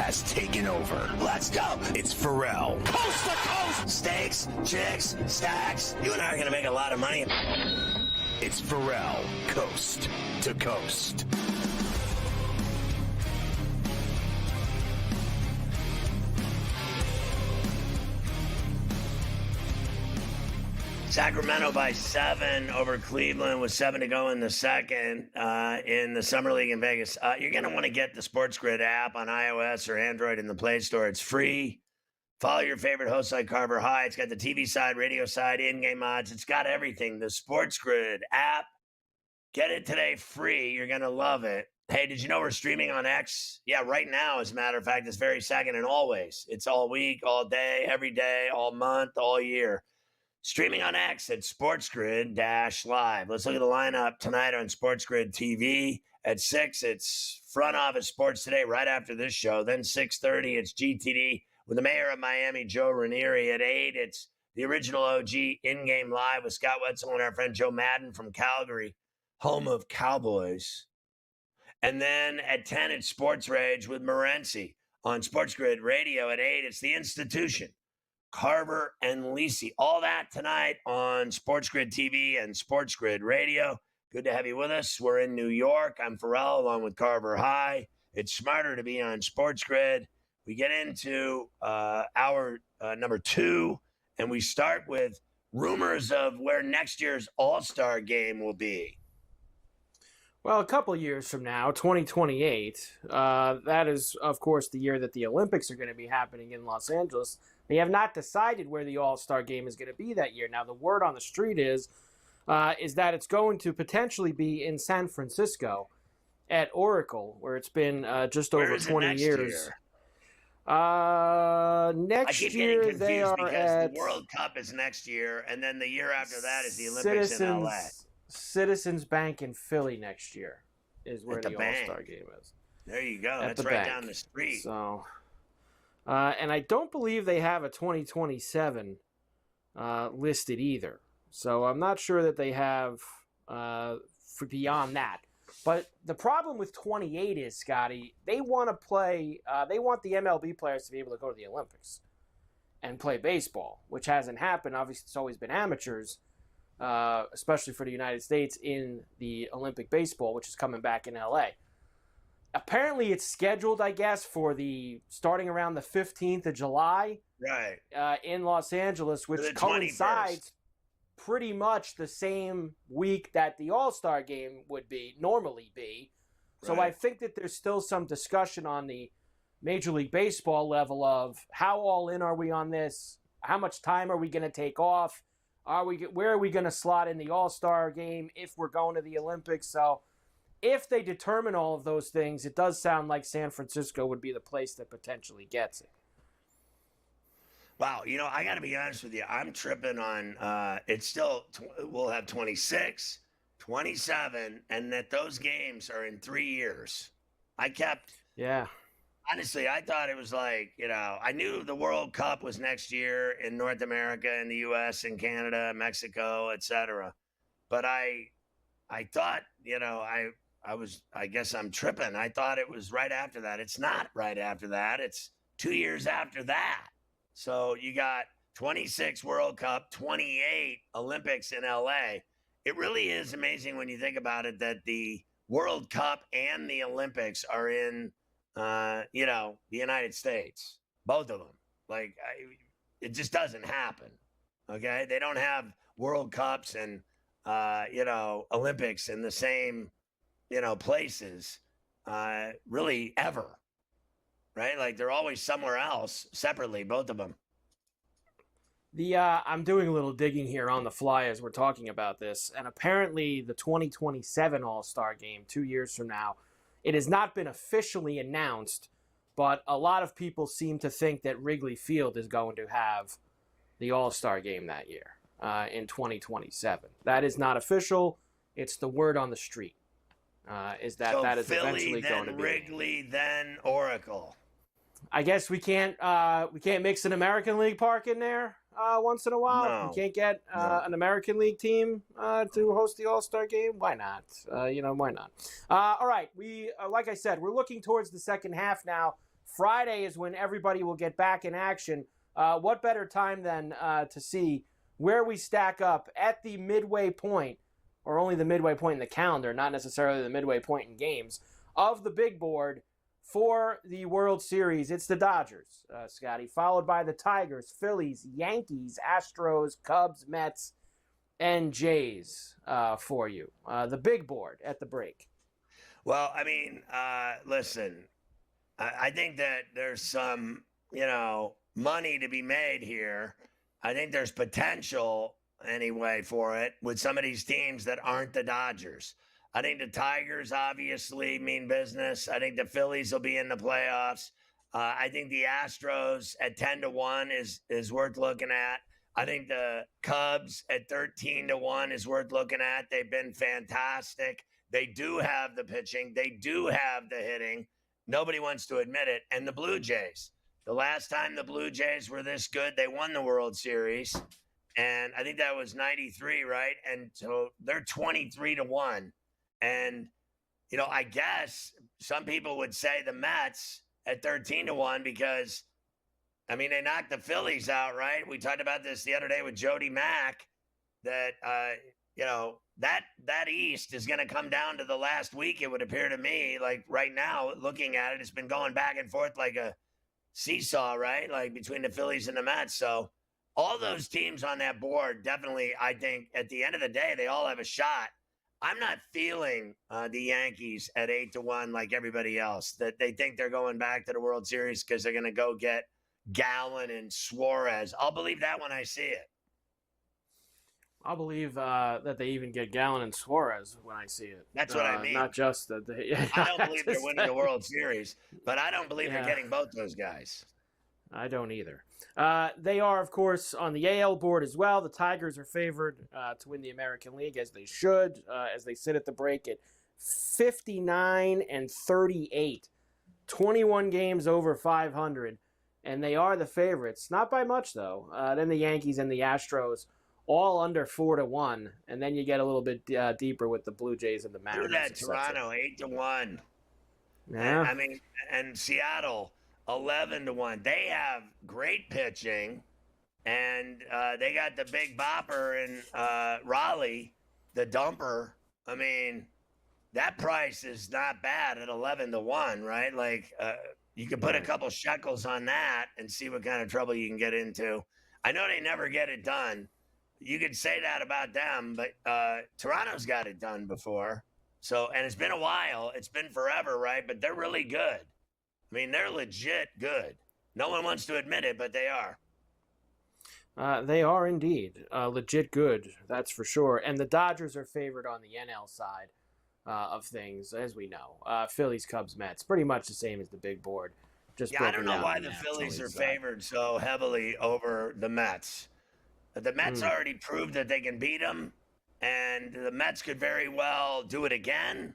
has taken over. Let's go. It's Ferrall. Coast to coast. Steaks, chicks, stacks. You and I are going to make a lot of money. It's Ferrall, coast to coast. Sacramento by 7 over Cleveland with 7 to go in the second in the Summer League in Vegas. You're going to want to get the SportsGrid app on iOS or Android in the Play Store. It's free. Follow your favorite hosts like Carver High. It's got the TV side, radio side, in-game odds. It's got everything. The SportsGrid app. Get it today free. You're going to love it. Hey, did you know we're streaming on X? Yeah, right now, as a matter of fact, this very second and always. It's all week, all day, every day, all month, all year. Streaming on X at SportsGrid-Live. Let's look at the lineup tonight on SportsGrid TV. At 6, it's Front Office Sports Today right after this show. Then 6:30, it's GTD with the mayor of Miami, Joe Ranieri. At 8, it's the original OG In-Game Live with Scott Wetzel and our friend Joe Madden from Calgary, home of Cowboys. And then at 10, it's Sports Rage with Morency on SportsGrid Radio. At 8, it's The Institution. Carver and Lisi. All that tonight on SportsGrid TV and SportsGrid Radio. Good to have you with us. We're in New York. I'm Ferrall along with Carver High. It's smarter to be on SportsGrid. We get into hour number 2, and we start with rumors of where next year's All-Star game will be. Well, a couple years from now, 2028, that is, of course, the year that the Olympics are going to be happening in Los Angeles. They have not decided where the All-Star game is going to be that year. Now, the word on the street is that it's going to potentially be in San Francisco at Oracle, where it's been just over 20 years. Next year, they are because the World Cup is next year, and then the year after that is the Olympics in LA. Citizens Bank in Philly next year is where the All-Star game is. There you go. That's right down the street. So, and I don't believe they have a 2027 listed either. So I'm not sure that they have for beyond that. But the problem with 28 is, Scotty, they want to play. They want the MLB players to be able to go to the Olympics and play baseball, which hasn't happened. Obviously, it's always been amateurs. Especially for the United States in the Olympic baseball, which is coming back in LA. Apparently, it's scheduled, I guess, for starting around the 15th of July, right? In Los Angeles, which coincides pretty much the same week that the All-Star game would normally be. So I think that there's still some discussion on the Major League Baseball level of how all in are we on this? How much time are we going to take off? Where are we going to slot in the All-Star game if we're going to the Olympics? So if they determine all of those things, it does sound like San Francisco would be the place that potentially gets it. Wow. I got to be honest with you. I'm tripping on it's still we'll have 26, 27, and that those games are in 3 years. Honestly, I thought it was like, I knew the World Cup was next year in North America and the U.S. and Canada, Mexico, etc. But I thought, I guess I'm tripping. I thought it was right after that. It's not right after that. It's 2 years after that. So you got 26 World Cup, 28 Olympics in L.A. It really is amazing when you think about it that the World Cup and the Olympics are in the United States, both of them. It just doesn't happen. Okay. They don't have World Cups and, Olympics in the same, places, really ever. Right. Like they're always somewhere else separately, both of them. I'm doing a little digging here on the fly as we're talking about this. And apparently the 2027 All-Star game 2 years from now, it has not been officially announced, but a lot of people seem to think that Wrigley Field is going to have the All-Star game that year in 2027. That is not official. It's the word on the street. That is Philly, eventually going to be Wrigley, then Oracle. I guess we can't mix an American League park in there once in a while. No. We can't get an American League team to host the All-Star game. Why not? Why not? All right. We like I said, we're looking towards the second half now. Friday is when everybody will get back in action. What better time than to see where we stack up at the midway point, or only the midway point in the calendar, not necessarily the midway point in games, of the big board for the World Series. It's the Dodgers, Scotty, followed by the Tigers, Phillies, Yankees, Astros, Cubs, Mets, and Jays for you. The big board at the break. Well, I mean, listen, I think that there's some, money to be made here. I think there's potential anyway for it with some of these teams that aren't the Dodgers. I think the Tigers obviously mean business. I think the Phillies will be in the playoffs. I think the Astros at 10-1 is worth looking at. I think the Cubs at 13-1 is worth looking at. They've been fantastic. They do have the pitching. They do have the hitting. Nobody wants to admit it. And the Blue Jays. The last time the Blue Jays were this good, they won the World Series. And I think that was 93, right? And so they're 23-1. And, I guess some people would say the Mets at 13-1 because, they knocked the Phillies out, right? We talked about this the other day with Jody Mack, that, that East is going to come down to the last week, it would appear to me. Like right now, looking at it, it's been going back and forth like a seesaw, right? Like between the Phillies and the Mets. So all those teams on that board, definitely, I think at the end of the day, they all have a shot. I'm not feeling the Yankees at 8-1 like everybody else, that they think they're going back to the World Series because they're going to go get Gallen and Suarez. I'll believe that when I see it. I'll believe that they even get Gallen and Suarez when I see it. That's what I mean. Not just that they. I don't believe they're winning the World Series, but I don't believe they're getting both those guys. I don't either. They are, of course, on the AL board as well. The Tigers are favored to win the American League, as they should, as they sit at the break at 59-38, 21 games over 500, and they are the favorites. Not by much, though. Then the Yankees and the Astros, all under 4-1, and then you get a little bit deeper with the Blue Jays and the Mariners. Look at that, Toronto 8-1. Yeah, and Seattle 11-1. They have great pitching, and they got the big bopper in Raleigh, the dumper. That price is not bad at 11-1, right? Like you can put a couple shekels on that and see what kind of trouble you can get into. I know they never get it done. You could say that about them, but Toronto's got it done before. So, and it's been a while. It's been forever, right? But they're really good. They're legit good. No one wants to admit it, but they are. They are indeed legit good, that's for sure. And the Dodgers are favored on the NL side of things, as we know. Phillies, Cubs, Mets, pretty much the same as the big board. I don't know why the Phillies are favored so heavily over the Mets. The Mets already proved that they can beat them, and the Mets could very well do it again.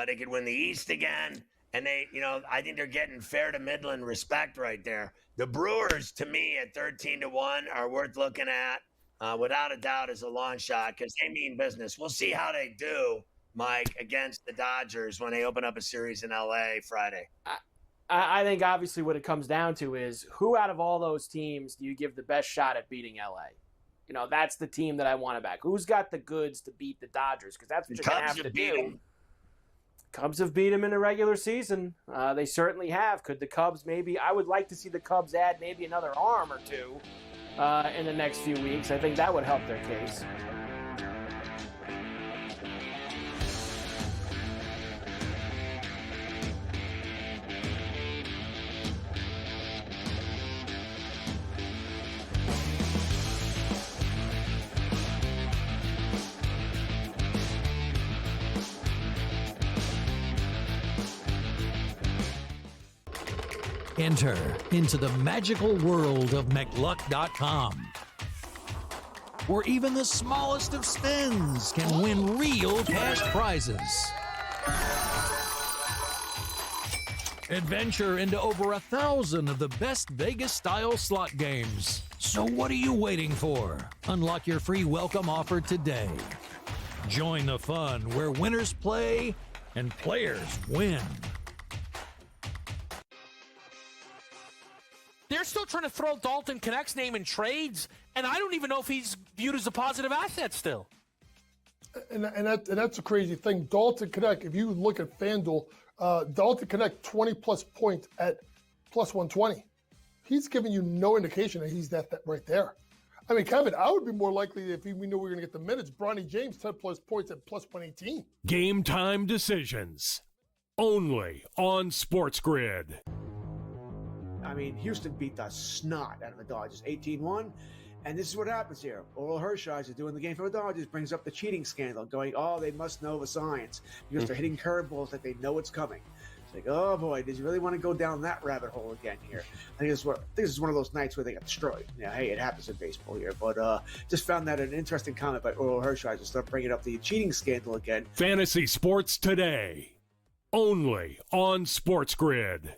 They could win the East again, and they, I think they're getting fair to Midland respect right there. The Brewers, to me, at 13-1 are worth looking at, without a doubt, as a long shot because they mean business. We'll see how they do, Mike, against the Dodgers when they open up a series in L.A. Friday. I think obviously what it comes down to is who out of all those teams do you give the best shot at beating L.A.? That's the team that I want to back. Who's got the goods to beat the Dodgers? Because that's what you're going to have to do. Cubs have beat them in the regular season. They certainly have. Could the Cubs maybe – I would like to see the Cubs add maybe another arm or two in the next few weeks. I think that would help their case. Enter into the magical world of McLuck.com, where even the smallest of spins can win real cash prizes. Adventure into over 1,000 of the best Vegas-style slot games. So what are you waiting for? Unlock your free welcome offer today. Join the fun where winners play and players win. they're still trying to throw Dalton Knecht's name in trades, and I don't even know if he's viewed as a positive asset still. And that's a crazy thing. Dalton Knecht, if you look at FanDuel, Dalton Knecht 20-plus points at plus 120. He's giving you no indication that he's that right there. I mean, Kevin, I would be more likely if we knew we were going to get the minutes. Bronny James, 10-plus points at plus 118. Game time decisions. Only on SportsGrid. I mean, Houston beat the snot out of the Dodgers, 18-1. And this is what happens here. Oral Hershiser doing the game for the Dodgers brings up the cheating scandal, going, oh, they must know the science because they're hitting curveballs like they know it's coming. It's like, oh boy, did you really want to go down that rabbit hole again here? I think this is one of those nights where they got destroyed. Yeah, hey, it happens in baseball here. But just found that an interesting comment by Oral Hershiser. Start bringing up the cheating scandal again. Fantasy Sports Today. Only on SportsGrid.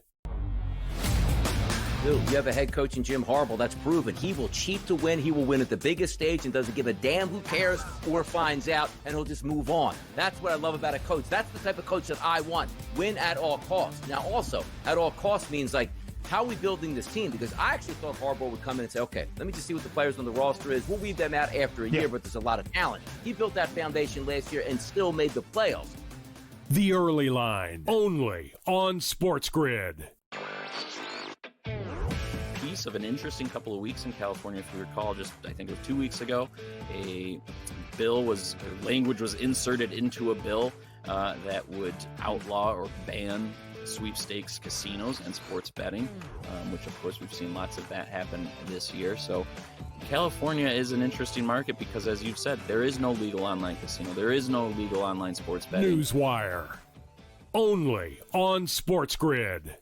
You have a head coach in Jim Harbaugh that's proven he will cheat to win. He will win at the biggest stage and doesn't give a damn who cares or finds out, and he'll just move on. That's what I love about a coach. That's the type of coach that I want. Win at all costs. Now, also, at all costs means, like, how are we building this team? Because I actually thought Harbaugh would come in and say, okay, let me just see what the players on the roster is. We'll weed them out after a year, but there's a lot of talent. He built that foundation last year and still made the playoffs. The Early Line. Only on SportsGrid. Of an interesting couple of weeks in California. If you recall, just I think it was 2 weeks ago, language was inserted into a bill that would outlaw or ban sweepstakes casinos and sports betting, which of course we've seen lots of that happen this year. So California is an interesting market because, as you've said, there is no legal online casino. There is no legal online sports betting. Newswire. Only on SportsGrid.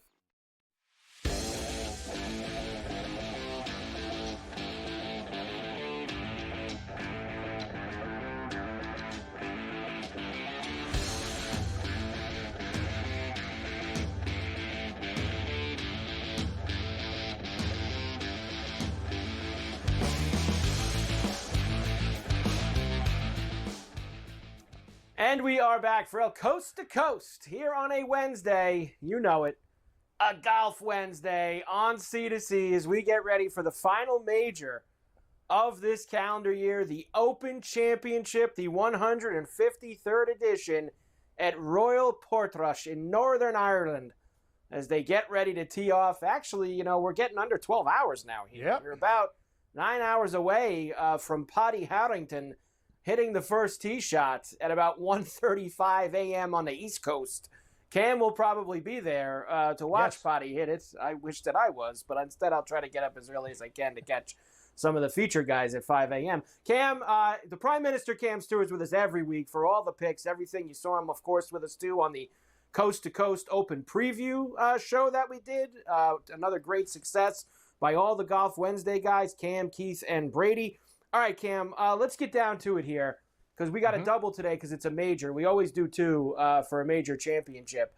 And we are back for Coast to Coast here on a Wednesday. You know it. A Golf Wednesday on C2C as we get ready for the final major of this calendar year, the Open Championship, the 153rd edition at Royal Portrush in Northern Ireland as they get ready to tee off. Actually, you know, we're getting under 12 hours now here. Yep. We're about 9 hours away from Paddy Harrington hitting the first tee shot at about 1:35 a.m. on the East Coast. Cam will probably be there to watch Paddy hit it. I wish that I was, but instead I'll try to get up as early as I can to catch some of the feature guys at 5 a.m. Cam, the Prime Minister Cam Stewart's with us every week for all the picks, everything. You saw him, of course, with us too on the Coast to Coast Open Preview show that we did. Another great success by all the Golf Wednesday guys, Cam, Keith, and Brady. All right, Cam, let's get down to it here because we got a double today because it's a major. We always do two for a major championship.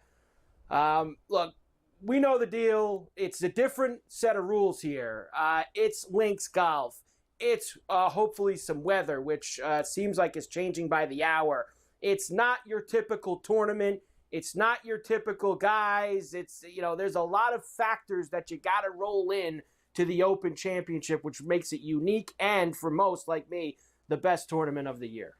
Look, we know the deal. It's a different set of rules here. It's links golf. It's hopefully some weather, which seems like is changing by the hour. It's not your typical tournament. It's not your typical guys. It's, you know, there's a lot of factors that you got to roll in to the Open Championship, which makes it unique and, for most, like me, the best tournament of the year.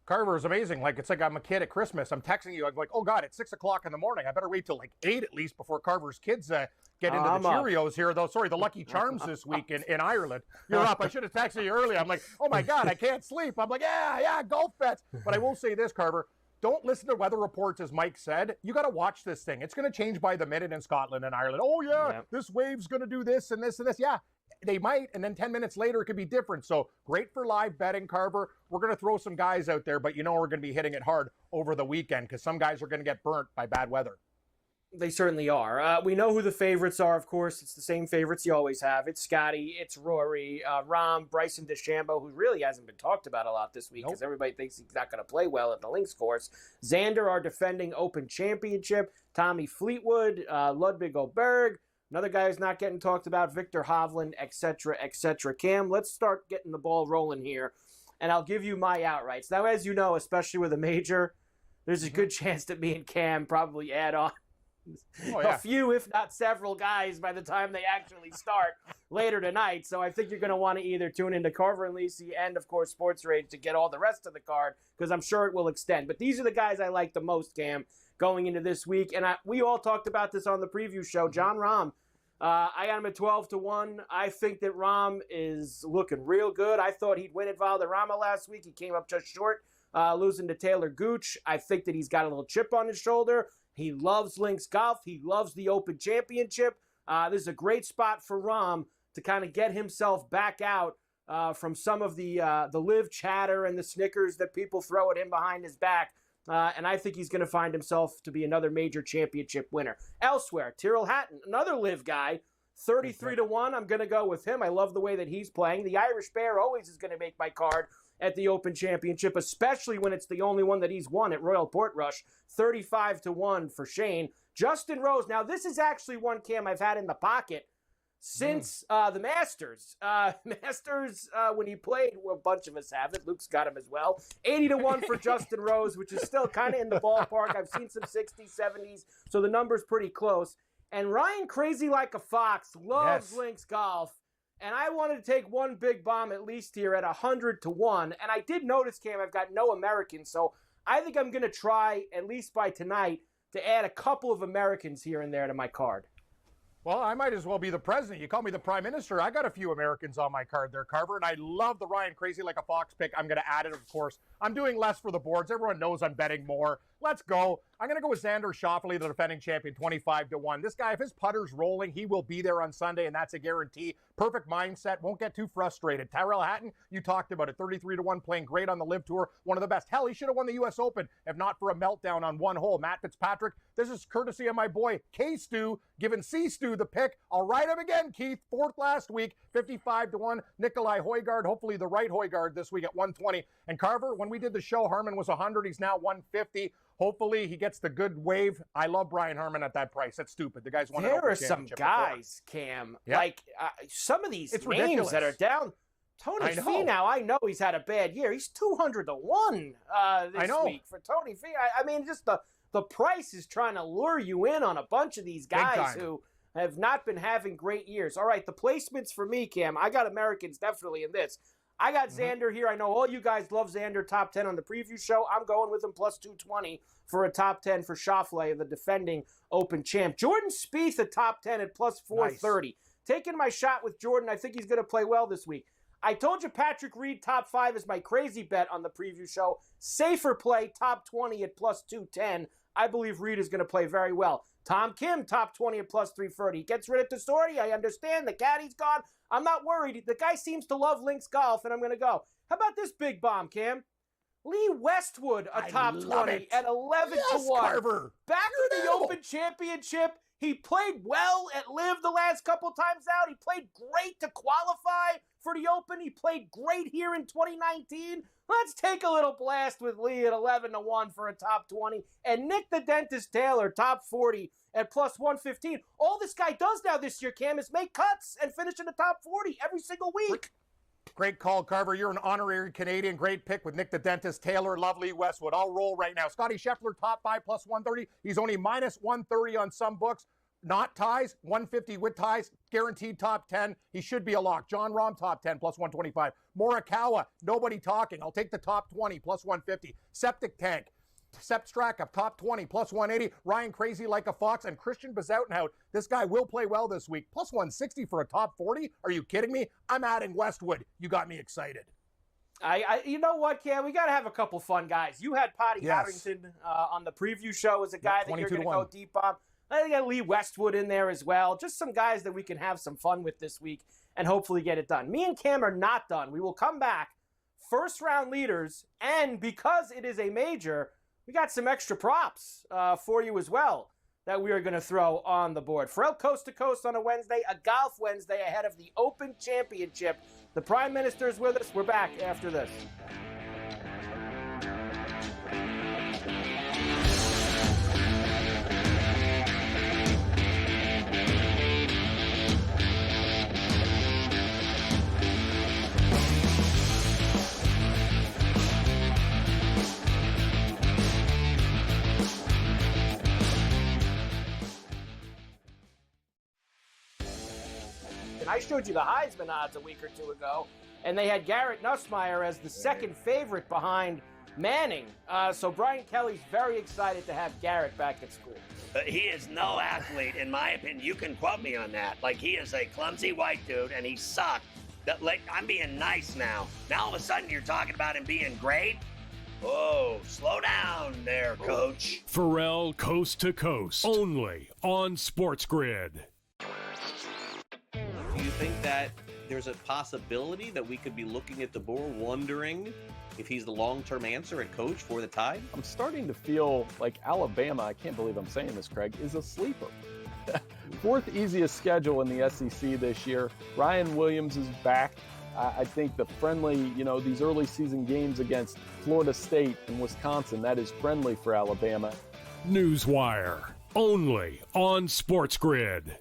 Carver is amazing. Like, it's like I'm a kid at Christmas. I'm texting you. I'm like, oh, God, it's 6 o'clock in the morning. I better wait till like 8 at least before Carver's kids get into the Cheerios here, though. Sorry, the Lucky Charms this week in Ireland. You're up. I should have texted you earlier. I'm like, oh, my God, I can't sleep. I'm like, yeah, golf bets. But I will say this, Carver. Don't listen to weather reports, as Mike said. You got to watch this thing. It's going to change by the minute in Scotland and Ireland. Oh, yeah, this wave's going to do this and this and this. Yeah, they might. And then 10 minutes later, it could be different. So great for live betting, Carver. We're going to throw some guys out there, but you know we're going to be hitting it hard over the weekend because some guys are going to get burnt by bad weather. They certainly are. We know who the favorites are, of course. It's the same favorites you always have. It's Scotty, it's Rory, Rahm, Bryson DeChambeau, who really hasn't been talked about a lot this week because everybody thinks he's not going to play well at the links course. Xander, our defending Open Championship. Tommy Fleetwood, Ludwig Oberg, another guy who's not getting talked about, Victor Hovland, etc., etc. Cam, let's start getting the ball rolling here, and I'll give you my outrights. Now, as you know, especially with a major, there's a good chance that me and Cam probably add on a few, if not several guys by the time they actually start later tonight. So I think you're going to want to either tune into Carver and Lisi and, of course, Sports Rage to get all the rest of the card, because I'm sure it will extend. But these are the guys I like the most, Cam, going into this week. And we all talked about this on the preview show. John Rahm, I got him at 12-1. I think that Rahm is looking real good. I thought he'd win at Valderrama last week. He came up just short, losing to Taylor Gooch. I think that he's got a little chip on his shoulder. He loves links golf. He loves the Open Championship. This is a great spot for Rahm to kind of get himself back out from some of the live chatter and the snickers that people throw at him behind his back. And I think he's going to find himself to be another major championship winner. Elsewhere, Tyrrell Hatton, another live guy, 33-1. I'm going to go with him. I love the way that he's playing. The Irish Bear always is going to make my card at the Open Championship, especially when it's the only one that he's won at Royal Portrush. 35-1 for Shane. Justin Rose. Now, this is actually one, Cam, I've had in the pocket since the Masters. When he played, well, a bunch of us have it. Luke's got him as well. 80-1 for Justin Rose, which is still kind of in the ballpark. I've seen some 60s, 70s, so the number's pretty close. And Ryan Crazy Like a Fox loves links golf. And I wanted to take one big bomb at least here at 100-1. And I did notice, Cam, I've got no Americans. So I think I'm going to try, at least by tonight, to add a couple of Americans here and there to my card. Well, I might as well be the president. You call me the prime minister. I got a few Americans on my card there, Carver, and I love the Ryan Crazy Like a Fox pick. I'm going to add it, of course. I'm doing less for the boards. Everyone knows I'm betting more. Let's go. I'm going to go with Xander Schauffele, the defending champion, 25-1. This guy, if his putter's rolling, he will be there on Sunday, and that's a guarantee. Perfect mindset. Won't get too frustrated. Tyrrell Hatton, you talked about it, 33-1, playing great on the LIV Tour. One of the best. Hell, he should have won the U.S. Open if not for a meltdown on one hole. Matt Fitzpatrick, this is courtesy of my boy K-Stu, giving C-Stu the pick. I'll ride him again, Keith. Fourth last week, 55-1. Nikolai Højgaard, hopefully the right Højgaard this week at 120. And Carver, when we did the show, Harman was 100. He's now 150. Hopefully he gets the good wave. I love Brian Harman at that price. That's stupid. The guy's won. There are some guys, Cam, like some of these names ridiculous. That are down. Tony Finau, I know he's had a bad year. He's 200-1 this week for Tony Finau. I mean, just the price is trying to lure you in on a bunch of these guys who have not been having great years. All right, the placements for me, Cam, I got Americans definitely in this. I got Xander here. I know all you guys love Xander top 10 on the preview show. I'm going with him plus 220 for a top 10 for Schauffele, the defending Open champ. Jordan Spieth, a top 10 at plus 430. Nice. Taking my shot with Jordan. I think he's going to play well this week. I told you Patrick Reed top 5 is my crazy bet on the preview show. Safer play top 20 at plus 210. I believe Reed is going to play very well. Tom Kim top 20 at plus 330. He gets rid of Tesori. I understand. The caddy's gone. I'm not worried. The guy seems to love links golf, and I'm going to go. How about this big bomb, Cam? Lee Westwood, a top 20 at 11-1. Carver. Back in the Open Championship. He played well at LIV the last couple times out. He played great to qualify for the Open. He played great here in 2019. Let's take a little blast with Lee at 11-1 for a top 20. And Nick the Dentist Taylor, top 40 at plus 115. All this guy does now this year, Cam, is make cuts and finish in the top 40 every single week. Great call, Carver. You're an honorary Canadian. Great pick with Nick the Dentist, Taylor, lovely Westwood. I'll roll right now. Scotty Scheffler, top 5, plus 130. He's only minus 130 on some books. Not ties, 150 with ties, guaranteed top 10. He should be a lock. John Rahm, top 10, plus 125. Morikawa, nobody talking. I'll take the top 20, plus 150. Septic Tank, Sepp Straka, top 20, plus 180. Ryan Crazy Like a Fox, and Christian Bezuidenhout. This guy will play well this week. Plus 160 for a top 40? Are you kidding me? I'm adding Westwood. You got me excited. You know what, Cam? We got to have a couple fun guys. You had Potty Harrington on the preview show as a guy that you're going to go deep on. I got Lee Westwood in there as well. Just some guys that we can have some fun with this week and hopefully get it done. Me and Cam are not done. We will come back, first round leaders, and because it is a major, we got some extra props for you as well that we are going to throw on the board. Ferrall Coast to Coast on a Wednesday, a golf Wednesday ahead of the Open Championship. The Prime Minister is with us. We're back after this. And I showed you the Heisman odds a week or two ago, and they had Garrett Nussmeier as the second favorite behind Manning. So Brian Kelly's very excited to have Garrett back at school. He is no athlete, in my opinion. You can quote me on that. Like, he is a clumsy white dude, and he sucked. I'm being nice now. Now all of a sudden you're talking about him being great? Oh, slow down there, Coach. Ferrall Coast to Coast, only on SportsGrid. Do you think that there's a possibility that we could be looking at DeBoer wondering if he's the long-term answer at coach for the Tide? I'm starting to feel like Alabama, I can't believe I'm saying this, Craig, is a sleeper. Fourth easiest schedule in the SEC this year. Ryan Williams is back. I think the friendly, these early season games against Florida State and Wisconsin, that is friendly for Alabama. Newswire, only on SportsGrid.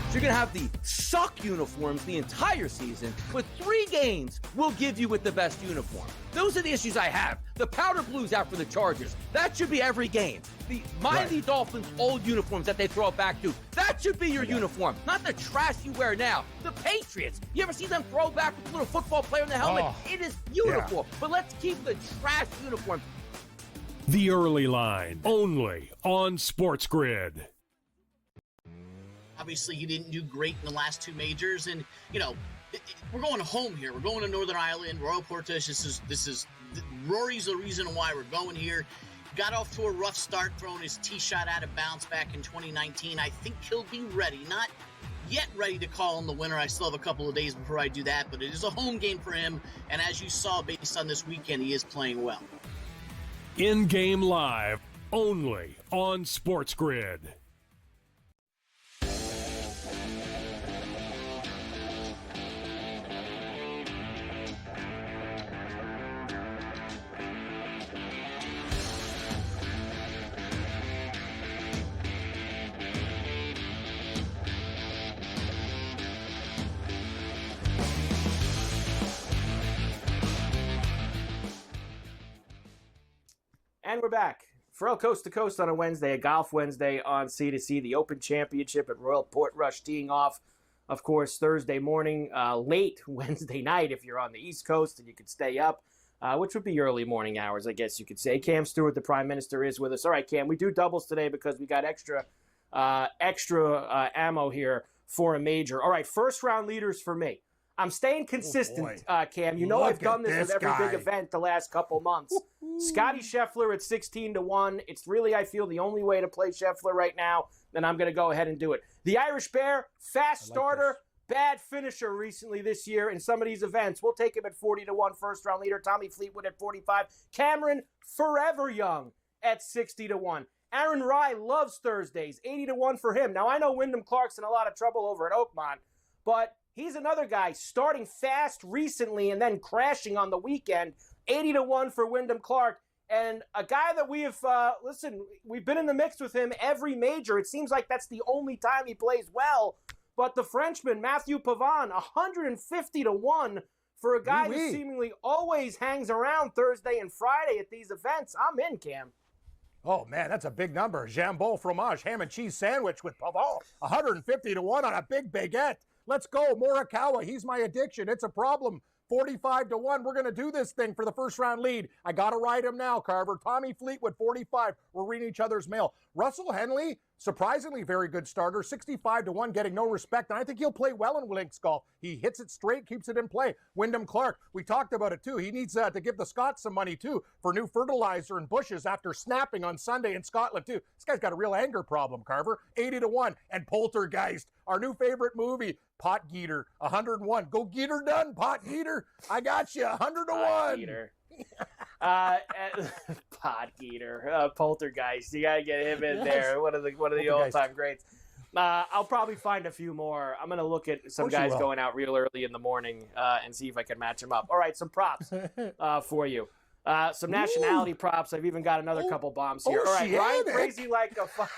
So you're going to have the suck uniforms the entire season, but 3 games will give you with the best uniform. Those are the issues I have. The powder blues out for the Chargers. That should be every game. The Miami Dolphins old uniforms that they throw it back to. That should be your uniform, not the trash you wear now. The Patriots. You ever see them throw back with a little football player in the helmet? It is beautiful. Yeah. But let's keep the trash uniform. The Early Line, only on SportsGrid. Obviously, he didn't do great in the last 2 majors, and we're going home here. We're going to Northern Ireland, Royal Portage. This is Rory's the reason why we're going here. Got off to a rough start, throwing his tee shot out of bounds back in 2019. I think he'll be ready. Not yet ready to call him the winner. I still have a couple of days before I do that, but it is a home game for him. And as you saw, based on this weekend, he is playing well. In-game live, only on SportsGrid. And we're back. Ferrall Coast to Coast on a Wednesday, a Golf Wednesday on C2C, the Open Championship at Royal Portrush teeing off, of course, Thursday morning, late Wednesday night if you're on the East Coast and you could stay up, which would be early morning hours, I guess you could say. Cam Stewart, the Prime Minister, is with us. All right, Cam, we do doubles today because we got extra ammo here for a major. All right, first round leaders for me. I'm staying consistent, Cam. You know I've done this with every big event the last couple months. Scotty Scheffler at 16-1. It's really, I feel, the only way to play Scheffler right now. Then I'm going to go ahead and do it. The Irish Bear, fast starter, bad finisher recently this year in some of these events. We'll take him at 40-1, first-round leader. Tommy Fleetwood at 45. Cameron, forever young, at 60-1. Aaron Rye loves Thursdays, 80-1 for him. Now, I know Wyndham Clark's in a lot of trouble over at Oakmont, but he's another guy starting fast recently and then crashing on the weekend. 80-1 for Wyndham Clark. And a guy that we have, we've been in the mix with him every major. It seems like that's the only time he plays well. But the Frenchman, Matthew Pavon, 150-1 for a guy that seemingly always hangs around Thursday and Friday at these events. I'm in, Cam. Oh, man, that's a big number. Jambon fromage, ham and cheese sandwich with Pavon. 150-1 on a big baguette. Let's go. Morikawa, he's my addiction. It's a problem. 45-1. We're going to do this thing for the first round lead. I got to ride him now, Carver. Tommy Fleetwood, 45. We're reading each other's mail. Russell Henley, surprisingly very good starter. 65-1, getting no respect. And I think he'll play well in links golf. He hits it straight, keeps it in play. Wyndham Clark, we talked about it too. He needs to give the Scots some money too for new fertilizer and bushes after snapping on Sunday in Scotland too. This guy's got a real anger problem, Carver. 80-1. And Poltergeist, our new favorite movie. Pot Geeter, 101. Go get her done, Pot Geeter. I got you, 100-1. Pot Geeter, Poltergeist. You gotta get him in there. One of the all-time greats. I'll probably find a few more. I'm gonna look at some guys going out real early in the morning and see if I can match them up. All right, some props for you. Some nationality props. I've even got another couple bombs here. Oceanic. All right, Ryan Crazy Like a Fox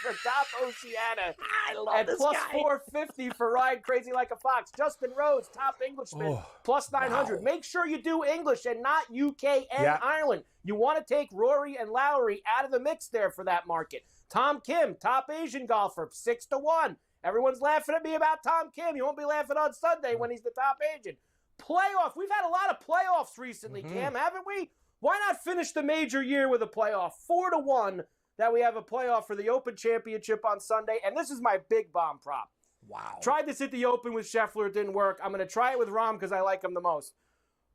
for top Oceana. I love at this plus guy. 450 for Ryan Crazy Like a Fox. Justin Rhodes, top Englishman, plus 900. Wow. Make sure you do English and not UK and Ireland. You want to take Rory and Lowry out of the mix there for that market. Tom Kim, top Asian golfer, 6-1. Everyone's laughing at me about Tom Kim. You won't be laughing on Sunday when he's the top agent. Playoff. We've had a lot of playoffs recently, Cam, haven't we? Why not finish the major year with a playoff? 4-1 that we have a playoff for the Open Championship on Sunday. And this is my big bomb prop. Wow. Tried this at the Open with Scheffler. It didn't work. I'm going to try it with Rahm because I like him the most.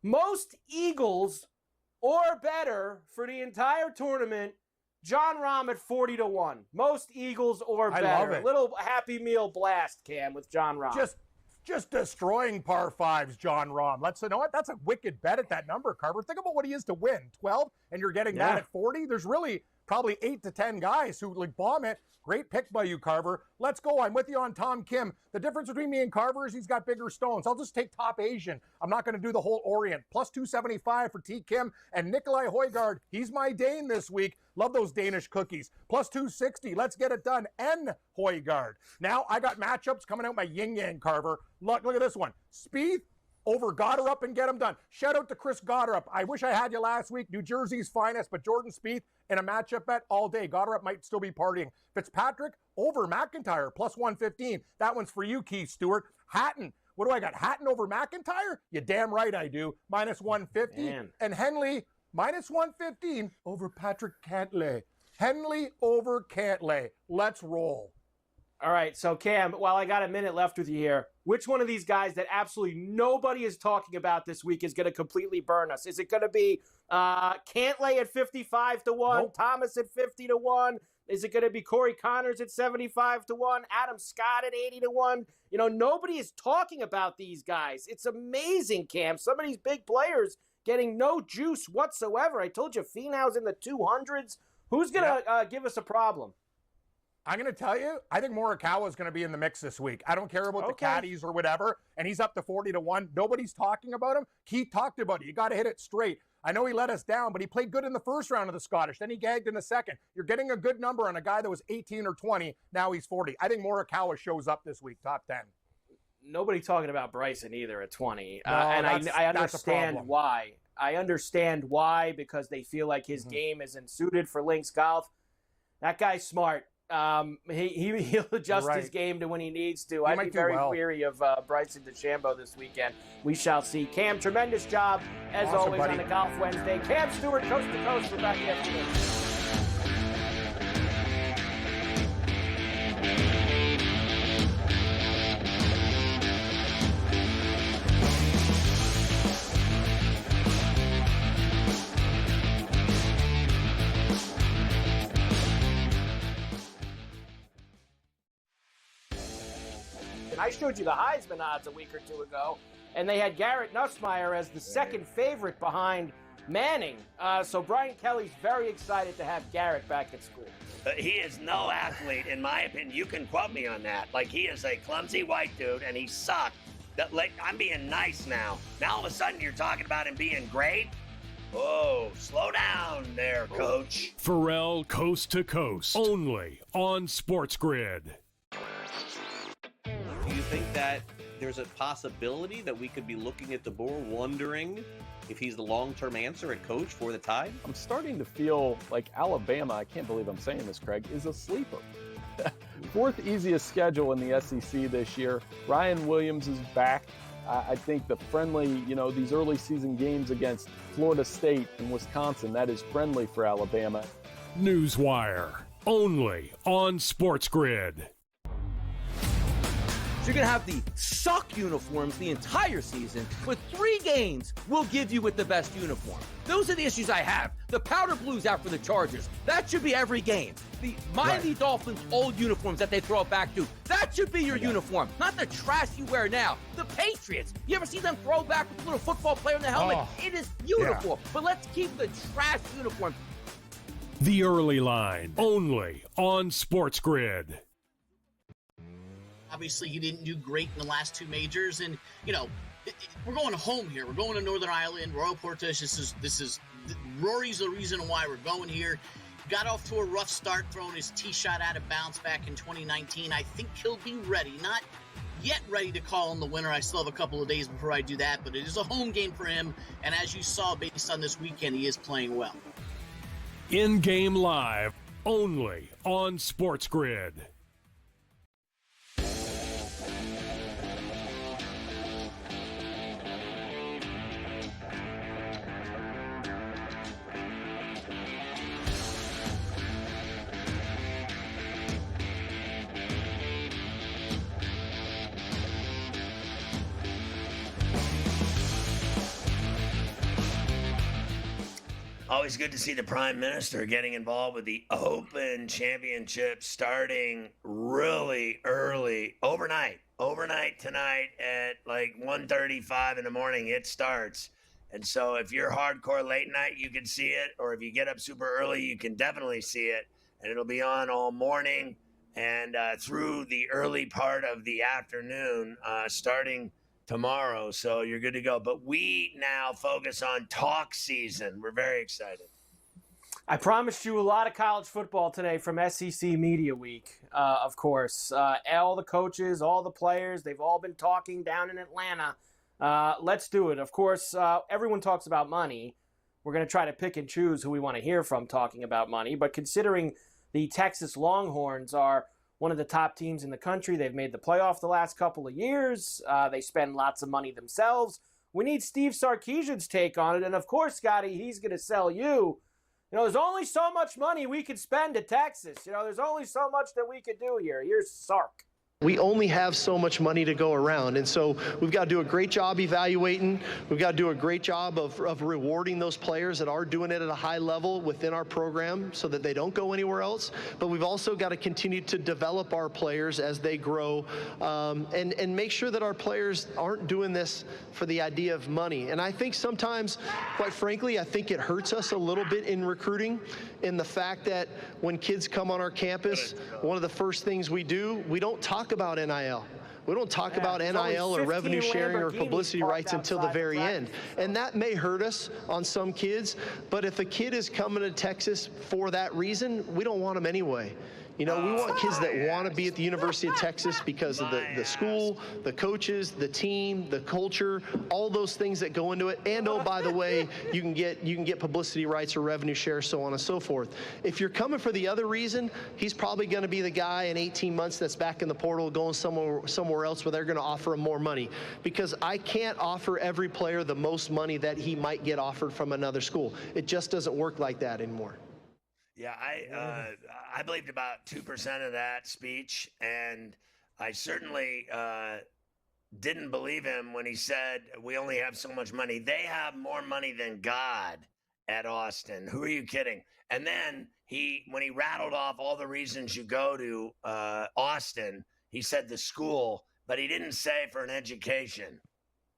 Most Eagles or better for the entire tournament, Jon Rahm at 40-1. Most Eagles or better. I love it. Little Happy Meal blast, Cam, with Jon Rahm. Just destroying par fives, Jon Rahm. You know what? That's a wicked bet at that number, Carver. Think about what he is to win. 12, and you're getting that at 40. There's really probably 8 to 10 guys who bomb it. Great pick by you, Carver. Let's go. I'm with you on Tom Kim. The difference between me and Carver is he's got bigger stones. I'll just take top Asian. I'm not going to do the whole Orient. Plus 275 for T. Kim and Nikolai Højgaard. He's my Dane this week. Love those Danish cookies. Plus 260. Let's get it done. N. Højgaard. Now I got matchups coming out my yin-yang, Carver. Look at this one. Spieth over Goddard and get him done. Shout out to Chris Goddard. I wish I had you last week. New Jersey's finest, but Jordan Spieth in a matchup bet all day. Goddard might still be partying. Fitzpatrick over McIntyre, plus 115. That one's for you, Keith Stewart. Hatton. What do I got? Hatton over McIntyre? You damn right I do. Minus 150. Man. And Henley, minus 115 over Patrick Cantlay. Henley over Cantlay. Let's roll. All right, so Cam, while I got a minute left with you here, which one of these guys that absolutely nobody is talking about this week is going to completely burn us? Is it going to be Cantlay at 55-1, Nope. Thomas at 50-1? Is it going to be Corey Connors at 75-1, Adam Scott at 80-1? You know, nobody is talking about these guys. It's amazing, Cam. Some of these big players getting no juice whatsoever. I told you, Finau's in the 200s. Who's going to give us a problem? I'm going to tell you, I think Morikawa is going to be in the mix this week. I don't care about the caddies or whatever, and he's up to 40-1. Nobody's talking about him. Keith talked about it. You got to hit it straight. I know he let us down, but he played good in the first round of the Scottish. Then he gagged in the second. You're getting a good number on a guy that was 18 or 20. Now he's 40. I think Morikawa shows up this week, top 10. Nobody talking about Bryson either at 20. No, and I understand problem. why. I understand why, because they feel like his game isn't suited for links golf. That guy's smart. He'll adjust his game to when he needs to. I'd be very weary of Bryson DeChambeau this weekend. We shall see. Cam, tremendous job as Awesome, always buddy. on a Golf Wednesday. Cam Stewart, coast to coast. We're back after this. I showed you the Heisman odds a week or two ago, and they had Garrett Nussmeier as the second favorite behind Manning. So Brian Kelly's very excited to have Garrett back at school. He is no athlete, in my opinion. You can quote me on that. Like, he is a clumsy white dude, and he sucked. I'm being nice now. Now all of a sudden you're talking about him being great? Oh, slow down there, coach. Ferrall Coast to Coast, only on SportsGrid. Do you think that there's a possibility that we could be looking at DeBoer wondering if he's the long-term answer at coach for the Tide? I'm starting to feel like Alabama, I can't believe I'm saying this, Craig, is a sleeper. Fourth easiest schedule in the SEC this year. Ryan Williams is back. I think the friendly, these early season games against Florida State and Wisconsin, that is friendly for Alabama. Newswire, only on SportsGrid. So you're going to have the suck uniforms the entire season, but 3 games will give you with the best uniform. Those are the issues I have. The powder blues out for the Chargers. That should be every game. The Miami Dolphins old uniforms that they throw it back to. That should be your uniform, not the trash you wear now. The Patriots. You ever see them throw back with a little football player in the helmet? It is beautiful. But let's keep the trash uniform. The Early Line, only on SportsGrid. Obviously, he didn't do great in the last 2 majors, and we're going home here. We're going to Northern Ireland, Royal Portage. This is Rory's the reason why we're going here. Got off to a rough start, throwing his tee shot out of bounds back in 2019. I think he'll be ready. Not yet ready to call him the winner. I still have a couple of days before I do that, but it is a home game for him. And as you saw, based on this weekend, he is playing well. In-game live, only on SportsGrid. Always good to see the Prime Minister getting involved with the Open Championship starting really early, overnight tonight at like 1:35 in the morning. It starts. And so if you're hardcore late night, you can see it. Or if you get up super early, you can definitely see it. And it'll be on all morning and through the early part of the afternoon, starting tomorrow. So you're good to go. But we now focus on talk season. We're very excited. I promised you a lot of college football today from SEC Media Week, of course. All the coaches, all the players, they've all been talking down in Atlanta. Let's do it. Of course, everyone talks about money. We're going to try to pick and choose who we want to hear from talking about money. But considering the Texas Longhorns are one of the top teams in the country, they've made the playoff the last couple of years. They spend lots of money themselves. We need Steve Sarkisian's take on it. And of course, Scotty, he's going to sell you. There's only so much money we could spend at Texas. There's only so much that we could do here. Here's Sark. We only have so much money to go around, and so we've got to do a great job evaluating. We've got to do a great job of rewarding those players that are doing it at a high level within our program so that they don't go anywhere else. But we've also got to continue to develop our players as they grow and make sure that our players aren't doing this for the idea of money. And I think sometimes, quite frankly, I think it hurts us a little bit in recruiting in the fact that when kids come on our campus, one of the first things we do, we don't talk about NIL. We don't talk about NIL or revenue sharing or publicity rights until the very end. And that may hurt us on some kids, but if a kid is coming to Texas for that reason, we don't want them anyway. We want kids that want to be at the University of Texas because of the school, the coaches, the team, the culture, all those things that go into it. And oh, by the way, you can get publicity rights or revenue share, so on and so forth. If you're coming for the other reason, he's probably going to be the guy in 18 months that's back in the portal going somewhere else where they're going to offer him more money. Because I can't offer every player the most money that he might get offered from another school. It just doesn't work like that anymore. Yeah, I believed about 2% of that speech, and I certainly didn't believe him when he said we only have so much money. They have more money than God at Austin. Who are you kidding? And then when he rattled off all the reasons you go to Austin, he said the school, but he didn't say for an education.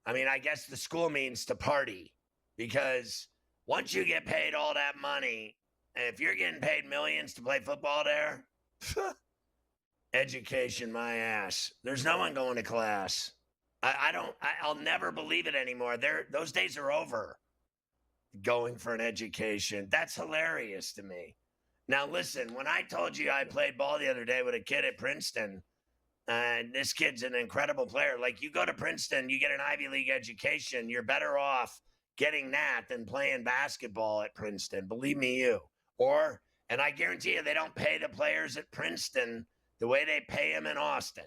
I mean, I guess the school means to party, because once you get paid all that money, if you're getting paid millions to play football there, education, my ass. There's no one going to class. I'll never believe it anymore. Those days are over. Going for an education. That's hilarious to me. Now, listen, when I told you I played ball the other day with a kid at Princeton, and this kid's an incredible player. Like, you go to Princeton, you get an Ivy League education, you're better off getting that than playing basketball at Princeton. Believe me, you. And I guarantee you, they don't pay the players at Princeton the way they pay them in Austin.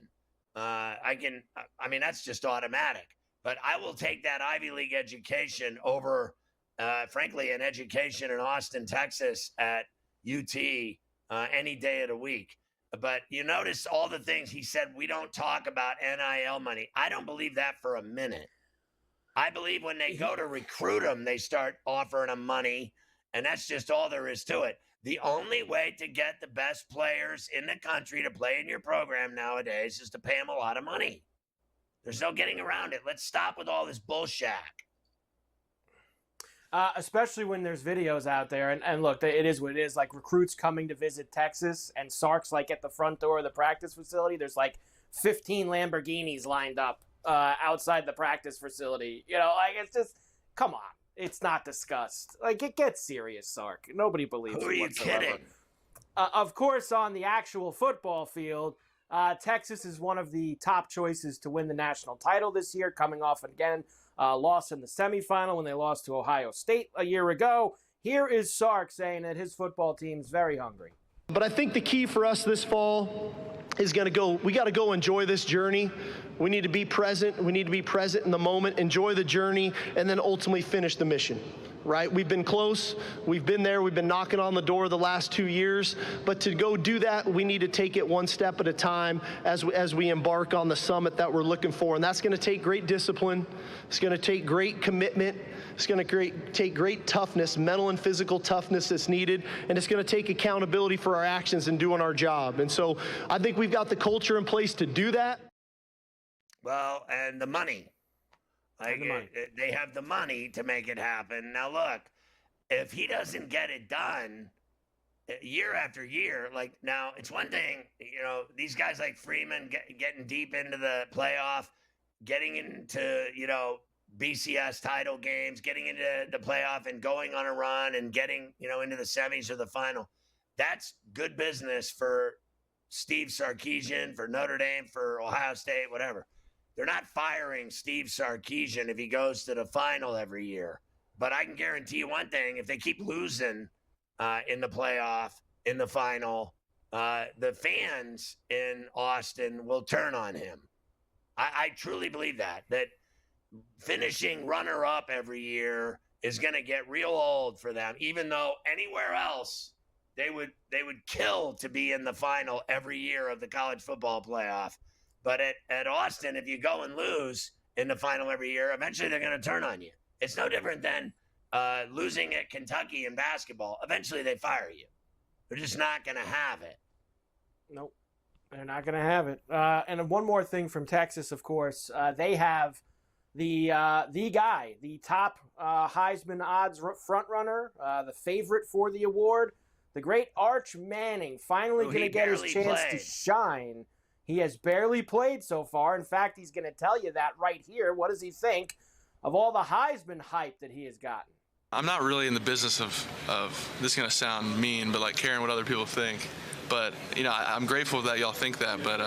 That's just automatic. But I will take that Ivy League education over, frankly, an education in Austin, Texas at UT any day of the week. But you notice all the things he said, we don't talk about NIL money. I don't believe that for a minute. I believe when they go to recruit them, they start offering them money. And that's just all there is to it. The only way to get the best players in the country to play in your program nowadays is to pay them a lot of money. There's no getting around it. Let's stop with all this bullshit. Especially when there's videos out there. And look, it is what it is. Like, recruits coming to visit Texas, and Sark's like at the front door of the practice facility. There's like 15 Lamborghinis lined up outside the practice facility. It's just, come on. It's not discussed. Like, it gets serious, Sark. Nobody believes it. Who are you kidding? Of course, on the actual football field, Texas is one of the top choices to win the national title this year, coming off, again, loss in the semifinal when they lost to Ohio State a year ago. Here is Sark saying that his football team's very hungry. But I think the key for us this fall is we got to go enjoy this journey. We need to be present. We need to be present in the moment, enjoy the journey, and then ultimately finish the mission. right? We've been close. We've been there. We've been knocking on the door the last 2 years. But to go do that, we need to take it one step at a time as we embark on the summit that we're looking for. And that's going to take great discipline. It's going to take great commitment. It's going to take great toughness, mental and physical toughness that's needed. And it's going to take accountability for our actions and doing our job. And so I think we've got the culture in place to do that. Well, and the money. They have the money to make it happen. Now, look, if he doesn't get it done year after year, like now, it's one thing, these guys like Freeman getting deep into the playoff, getting into, BCS title games, getting into the playoff and going on a run and getting, into the semis or the final. That's good business for Steve Sarkisian, for Notre Dame, for Ohio State, whatever. They're not firing Steve Sarkisian if he goes to the final every year. But I can guarantee you one thing, if they keep losing in the playoff, in the final, the fans in Austin will turn on him. I truly believe that finishing runner-up every year is going to get real old for them, even though anywhere else they would kill to be in the final every year of the college football playoff. But at Austin, if you go and lose in the final every year, eventually they're going to turn on you. It's no different than losing at Kentucky in basketball. Eventually they fire you. They're just not going to have it. Nope, they're not going to have it. And one more thing from Texas, of course. They have the guy, the top Heisman odds front runner, the favorite for the award, the great Arch Manning, finally going to get his chance to shine. He has barely played so far. In fact, he's going to tell you that right here. What does he think of all the Heisman hype that he has gotten? I'm not really in the business of this is going to sound mean, but like caring what other people think. But, I'm grateful that y'all think that. But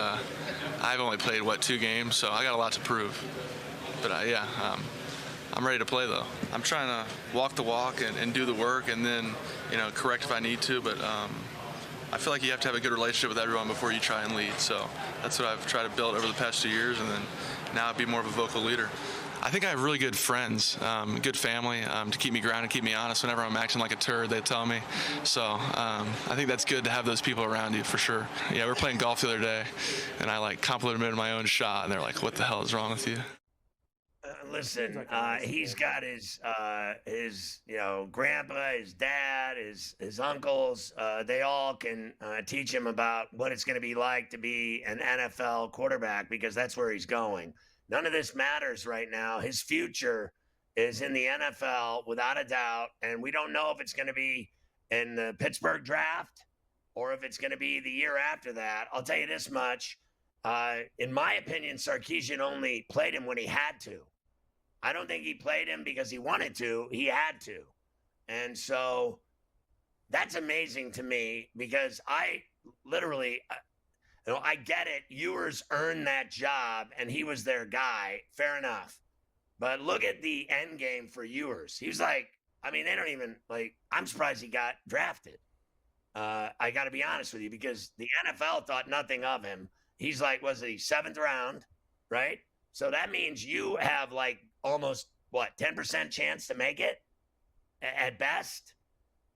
I've only played, 2 games, so I got a lot to prove. But, I'm ready to play, though. I'm trying to walk the walk and do the work and then, correct if I need to. But I feel like you have to have a good relationship with everyone before you try and lead. So that's what I've tried to build over the past 2 years, and then now be more of a vocal leader. I think I have really good friends, good family to keep me grounded, keep me honest. Whenever I'm acting like a turd, they tell me. So I think that's good to have those people around you for sure. Yeah, we were playing golf the other day, and I complimented my own shot, and they're like, "What the hell is wrong with you?" Listen, he's got his grandpa, his dad, his uncles. They all can teach him about what it's going to be like to be an NFL quarterback, because that's where he's going. None of this matters right now. His future is in the NFL without a doubt, and we don't know if it's going to be in the Pittsburgh draft or if it's going to be the year after that. I'll tell you this much. In my opinion, Sarkisian only played him when he had to. I don't think he played him because he wanted to. He had to. And so that's amazing to me, because I literally, I get it. Ewers earned that job and he was their guy. Fair enough. But look at the end game for Ewers. He was they don't even, I'm surprised he got drafted. I got to be honest with you, because the NFL thought nothing of him. He's was he 7th round, right? So that means you have almost 10% chance to make it at best.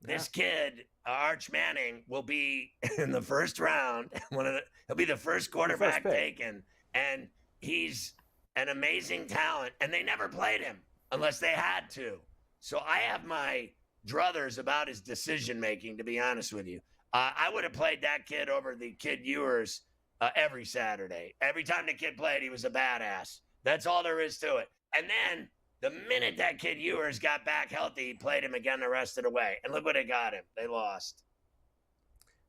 Yeah. This kid, Arch Manning, will be in the first round. He'll be the first quarterback taken, and he's an amazing talent. And they never played him unless they had to. So I have my druthers about his decision making, to be honest with you. I would have played that kid over the kid Ewers every Saturday. Every time the kid played, he was a badass. That's all there is to it. And then the minute that kid Ewers got back healthy, he played him again the rest of the way. And look what it got him. They lost.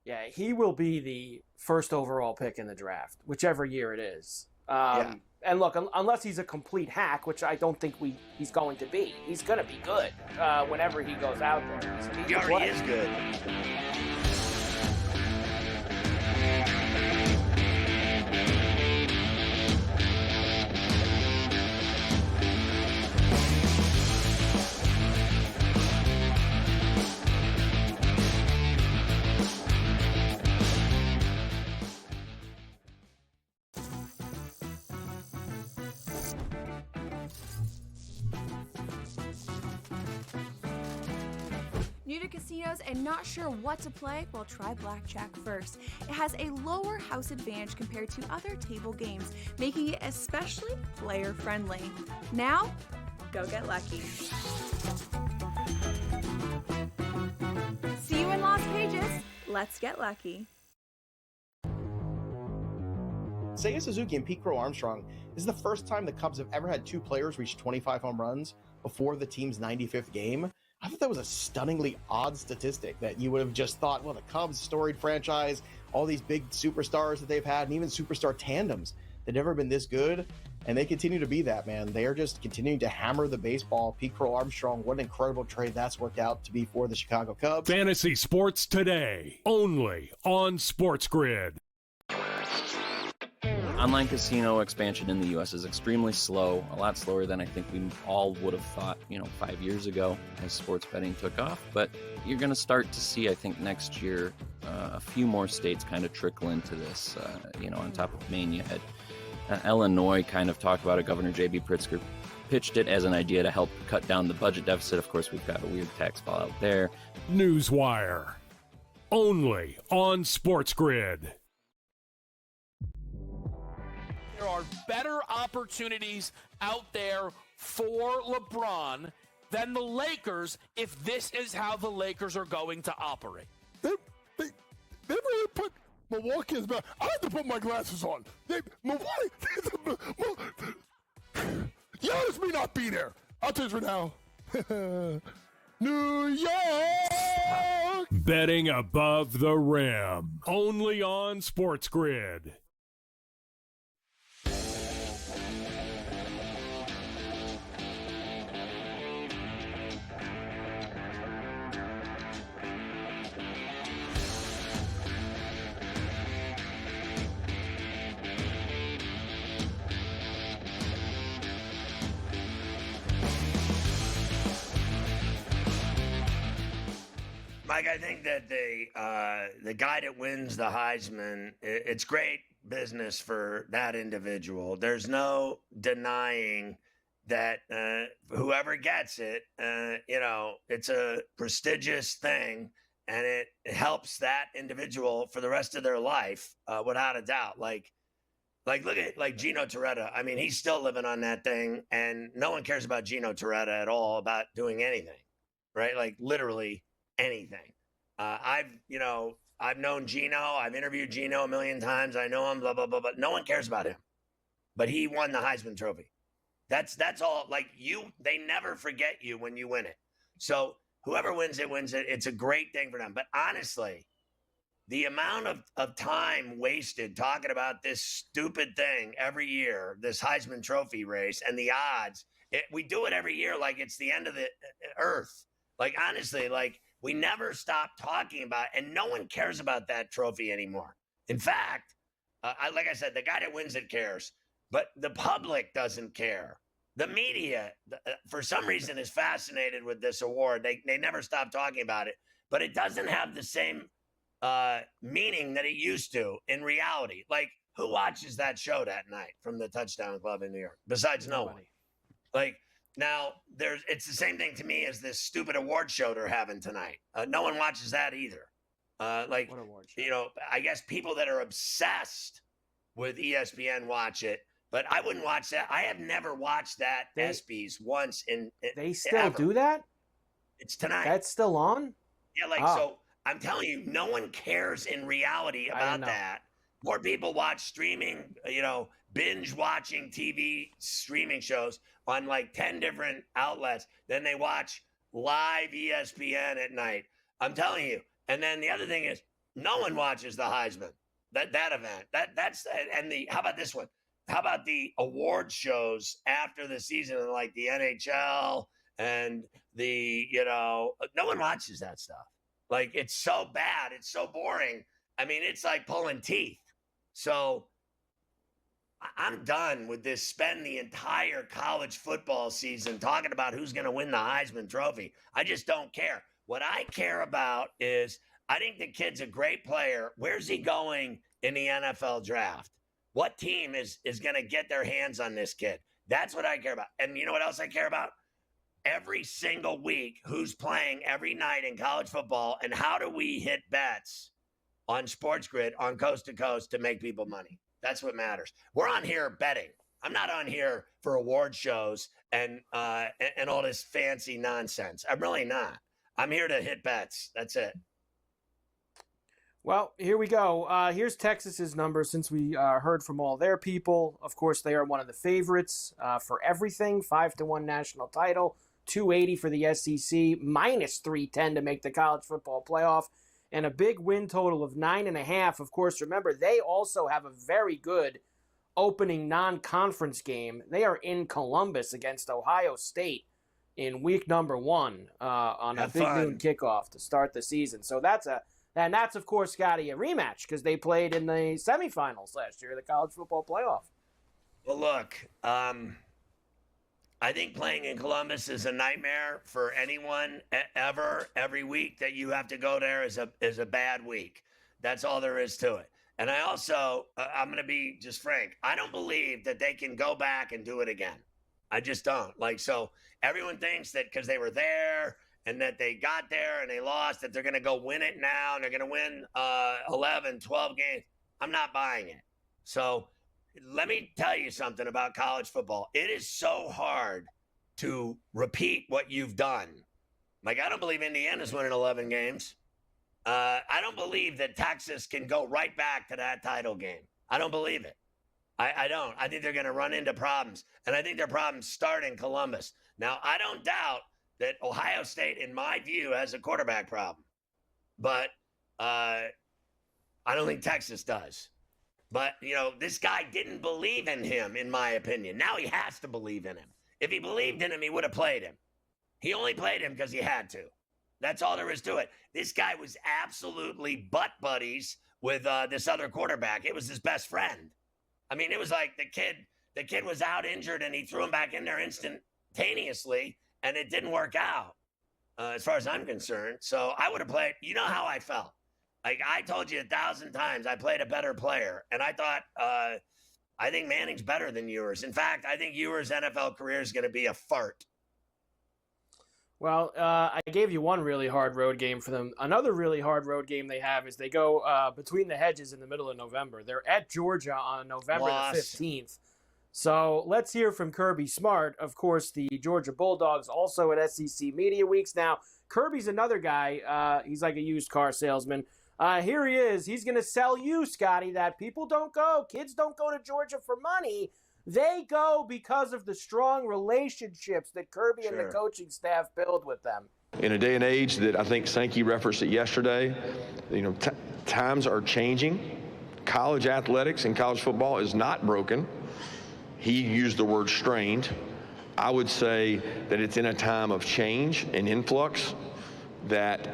Yeah, he will be the first overall pick in the draft, whichever year it is. And look, unless he's a complete hack, which I don't think he's going to be, he's going to be good whenever he goes out there. He already is good. New to casinos and not sure what to play? Well, try Blackjack first. It has a lower house advantage compared to other table games, making it especially player-friendly. Now, go get lucky. See you in Las Vegas. Let's get lucky. Seiya Suzuki and Pete Crow Armstrong, this is the first time the Cubs have ever had two players reach 25 home runs before the team's 95th game. I thought that was a stunningly odd statistic that you would have just thought, well, the Cubs, storied franchise, all these big superstars that they've had, and even superstar tandems, they've never been this good, and they continue to be that, man. They are just continuing to hammer the baseball. Pete Crow Armstrong, what an incredible trade that's worked out to be for the Chicago Cubs. Fantasy Sports Today, only on SportsGrid. Online casino expansion in the U.S. is extremely slow, a lot slower than I think we all would have thought, 5 years ago as sports betting took off. But you're going to start to see, I think, next year, a few more states kind of trickle into this. On top of Maine, you had Illinois kind of talk about it. Governor J.B. Pritzker pitched it as an idea to help cut down the budget deficit. Of course, we've got a weird tax fallout there. Newswire, only on SportsGrid. There are better opportunities out there for LeBron than the Lakers if this is how the Lakers are going to operate. They really put Milwaukee as bad. I had to put my glasses on. Milwaukee. Giannis may not be there. I'll tell you right now. New York. Betting above the rim, only on SportsGrid. Mike, I think that the guy that wins the Heisman, it's great business for that individual. There's no denying that whoever gets it, it's a prestigious thing, and it helps that individual for the rest of their life, without a doubt. Like look at Gino Torretta. I mean, he's still living on that thing, and no one cares about Gino Torretta at all about doing anything, right? Like literally anything. I've known Gino. I've interviewed Gino a million times. I know him, blah, blah, blah, but no one cares about him. But he won the Heisman Trophy. That's all. Like they never forget you when you win it. So whoever wins it, wins it. It's a great thing for them. But honestly, the amount of time wasted talking about this stupid thing every year, this Heisman Trophy race, and the odds, we do it every year like it's the end of the earth. Like, honestly, we never stop talking about it, and no one cares about that trophy anymore. In fact, like I said, the guy that wins it cares, but the public doesn't care. The media, for some reason, is fascinated with this award. They never stop talking about it, but it doesn't have the same meaning that it used to in reality. Like, who watches that show that night from the Touchdown Club in New York? Besides no one. Like, now, it's the same thing to me as this stupid award show they're having tonight. No one watches that either. What award show? I guess people that are obsessed with ESPN watch it, but I wouldn't watch that. I have never watched that ESPYs once in They still ever. do that? It's tonight. That's still on? Yeah, so I'm telling you, no one cares in reality about that. More people watch streaming, binge watching TV streaming shows on 10 different outlets than they watch live ESPN at night. I'm telling you. And then the other thing is, no one watches the Heisman, that event. How about this one? How about the award shows after the season, like the NHL and no one watches that stuff. Like, it's so bad. It's so boring. I mean, it's like pulling teeth. So I'm done with this. Spend the entire college football season talking about who's going to win the Heisman Trophy. I just don't care. What I care about is I think the kid's a great player. Where's he going in the NFL draft? What team is going to get their hands on this kid? That's what I care about. And you know what else I care about? every single week who's playing every night in college football and how do we hit bets on SportsGrid on Coast to Coast to make people money. That's what matters. We're on here betting. I'm not on here for award shows and all this fancy nonsense. I'm really not. I'm here to hit bets. That's it. Well, here we go. Here's Texas's number since we heard from all their people. Of course, they are one of the favorites for everything. 5-1 national title, 280 for the SEC, minus 310 to make the college football playoff, and a big win total of 9.5. Of course, remember, they also have a very good opening non-conference game. They are in Columbus against Ohio State in week number 1 on a big noon kickoff to start the season. So that's of course, Scotty, a rematch because they played in the semifinals last year, the college football playoff. Well, look, I think playing in Columbus is a nightmare for anyone ever. Every week that you have to go there is a bad week. That's all there is to it. And I also, I'm going to be just frank, I don't believe that they can go back and do it again. I just don't. So everyone thinks that because they were there and that they got there and they lost, that they're going to go win it now and they're going to win 11, 12 games. I'm not buying it. So let me tell you something about college football. It is so hard to repeat what you've done. I don't believe Indiana's winning 11 games. I don't believe that Texas can go right back to that title game. I don't believe it. I don't. I think they're going to run into problems. And I think their problems start in Columbus. Now, I don't doubt that Ohio State, in my view, has a quarterback problem. But I don't think Texas does. But, this guy didn't believe in him, in my opinion. Now he has to believe in him. If he believed in him, he would have played him. He only played him because he had to. That's all there is to it. This guy was absolutely butt buddies with this other quarterback. It was his best friend. It was like the kid was out injured and he threw him back in there instantaneously and it didn't work out as far as I'm concerned. So I would have played, how I felt. I told you 1,000 times I played a better player and I thought, I think Manning's better than Ewers. In fact, I think Ewers' NFL career is going to be a fart. Well, I gave you one really hard road game for them. Another really hard road game they have is they go between the hedges in the middle of November. They're at Georgia on November the 15th. So let's hear from Kirby Smart. Of course, the Georgia Bulldogs also at SEC Media Weeks. Now, Kirby's another guy. He's like a used car salesman. Here he is. He's going to sell you, Scotty, that people don't go. Kids don't go to Georgia for money. They go because of the strong relationships that Kirby and the coaching staff build with them. In a day and age that I think Sankey referenced it yesterday, times are changing. College athletics and college football is not broken. He used the word strained. I would say that it's in a time of change and influx that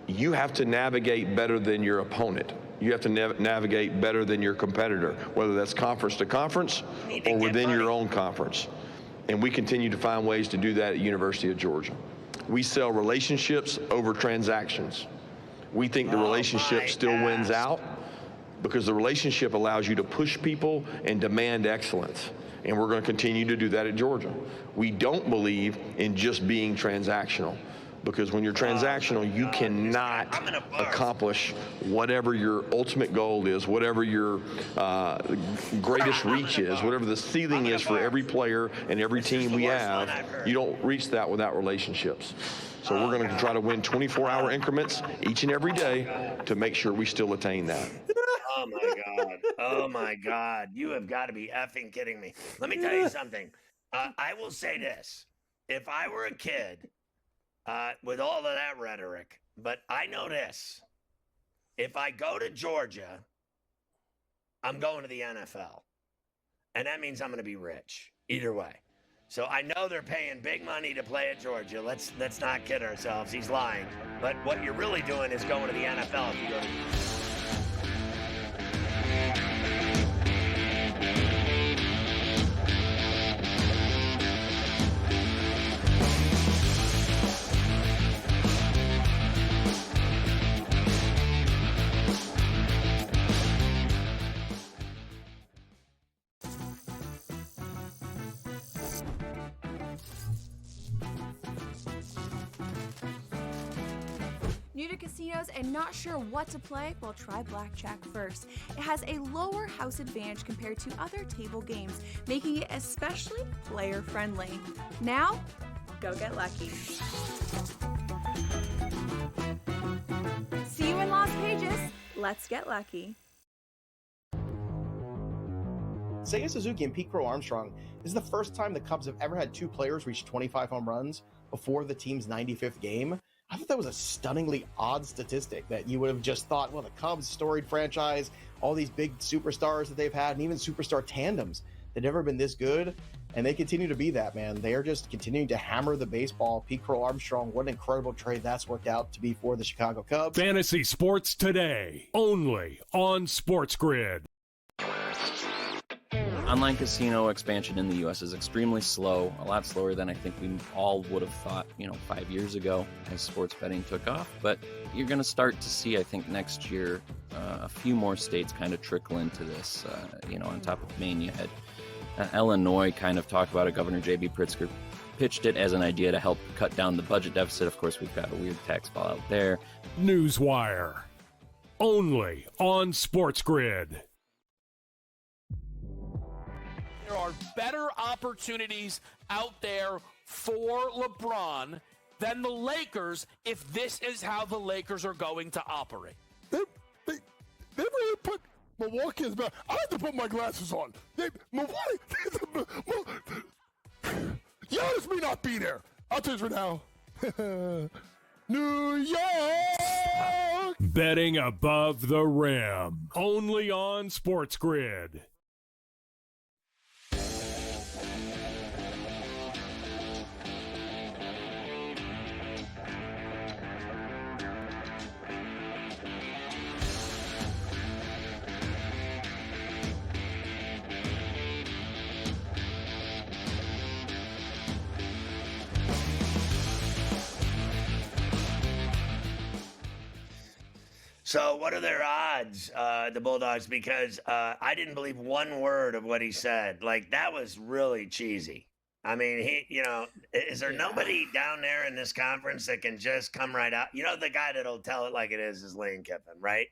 you have to navigate better than your opponent. You have to navigate better than your competitor, whether that's conference to conference or within your own conference. And we continue to find ways to do that at University of Georgia. We sell relationships over transactions. We think the relationship still wins out because the relationship allows you to push people and demand excellence. And we're going to continue to do that at Georgia. We don't believe in just being transactional. Because when you're transactional, you cannot accomplish whatever your ultimate goal is, whatever your greatest reach is, whatever the ceiling is for every player and every team we have. You don't reach that without relationships. So we're going to try to win 24-hour increments each and every day to make sure we still attain that. Oh, my God. Oh, my God. You have got to be effing kidding me. Let me tell you something. I will say this. If I were a kid, with all of that rhetoric, but I know this. If I go to Georgia, I'm going to the NFL. And that means I'm going to be rich, either way. So I know they're paying big money to play at Georgia. Let's not kid ourselves. He's lying. But what you're really doing is going to the NFL if you go to New to casinos and not sure what to play? Well, try blackjack first. It has a lower house advantage compared to other table games, making it especially player-friendly. Now, go get lucky. See you in Las Vegas. Let's get lucky. Seiya Suzuki and Pete Crow Armstrong, this is the first time the Cubs have ever had two players reach 25 home runs before the team's 95th game. I thought that was a stunningly odd statistic that you would have just thought, well, the Cubs, storied franchise, all these big superstars that they've had, and even superstar tandems, they've never been this good, and they continue to be that, man. They are just continuing to hammer the baseball. Pete Crow Armstrong, what an incredible trade that's worked out to be for the Chicago Cubs. Fantasy Sports Today, only on SportsGrid. Online casino expansion in the U.S. is extremely slow, a lot slower than I think we all would have thought, 5 years ago as sports betting took off. But you're going to start to see, I think, next year, a few more states kind of trickle into this. On top of Maine, you had Illinois kind of talk about it. Governor J.B. Pritzker pitched it as an idea to help cut down the budget deficit. Of course, we've got a weird tax fallout there. Newswire, only on SportsGrid. There are better opportunities out there for LeBron than the Lakers if this is how the Lakers are going to operate. They really put Milwaukee as bad. I had to put my glasses on. Milwaukee. Giannis may not be there. I'll tell you right now. New York. Betting above the rim, only on SportsGrid. So what are their odds, the Bulldogs? Because I didn't believe one word of what he said. Like, that was really cheesy. I mean, is there nobody down there in this conference that can just come right out? The guy that'll tell it like it is Lane Kiffin, right?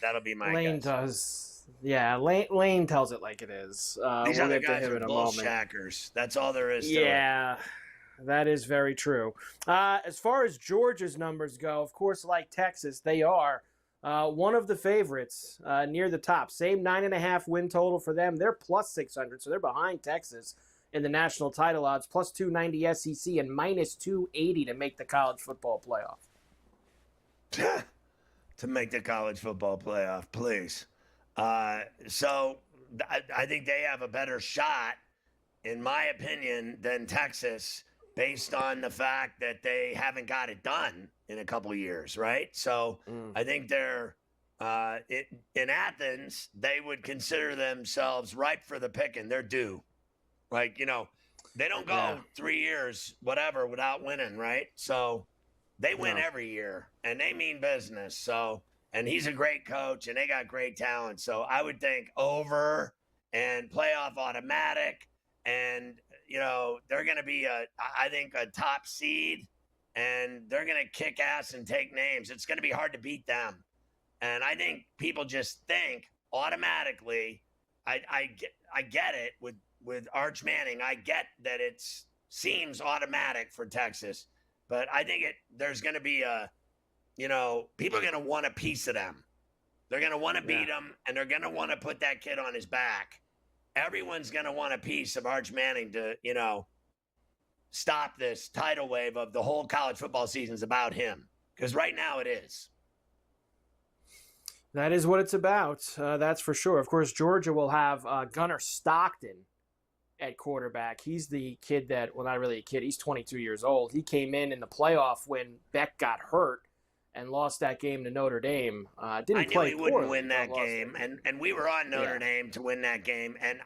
That'll be my Lane guess. Does. Yeah, Lane tells it like it is. These we'll other get to guys him are in a bull moment. shackers. That's all there is to it. Yeah, that is very true. As far as Georgia's numbers go, of course, like Texas, they are one of the favorites near the top. Same 9.5 win total for them. They're plus 600, so they're behind Texas in the national title odds. Plus 290 SEC and minus 280 to make the college football playoff. To make the college football playoff, please. So I think they have a better shot, in my opinion, than Texas, based on the fact that they haven't got it done in a couple of years, right? So I think they're in Athens, they would consider themselves ripe for the picking. They're due. They don't go 3 years, whatever, without winning, right? So they win every year, and they mean business. So, and he's a great coach, and they got great talent. So I would think over and playoff automatic, and they're going to be I think a top seed, and they're going to kick ass and take names. It's going to be hard to beat them. And I think people just think automatically, I get it with Arch Manning. I get that it seems automatic for Texas, but I think there's going to be people are going to want a piece of them. They're going to want to beat them, and they're going to want to put that kid on his back. Everyone's going to want a piece of Arch Manning to, stop this tidal wave of the whole college football season's about him. Because right now it is. That is what it's about. That's for sure. Of course, Georgia will have Gunnar Stockton at quarterback. He's the kid that, well, not really a kid. He's 22 years old. He came in the playoff when Beck got hurt and lost that game to Notre Dame. I knew he wouldn't win that game, and we were on Notre Dame to win that game. And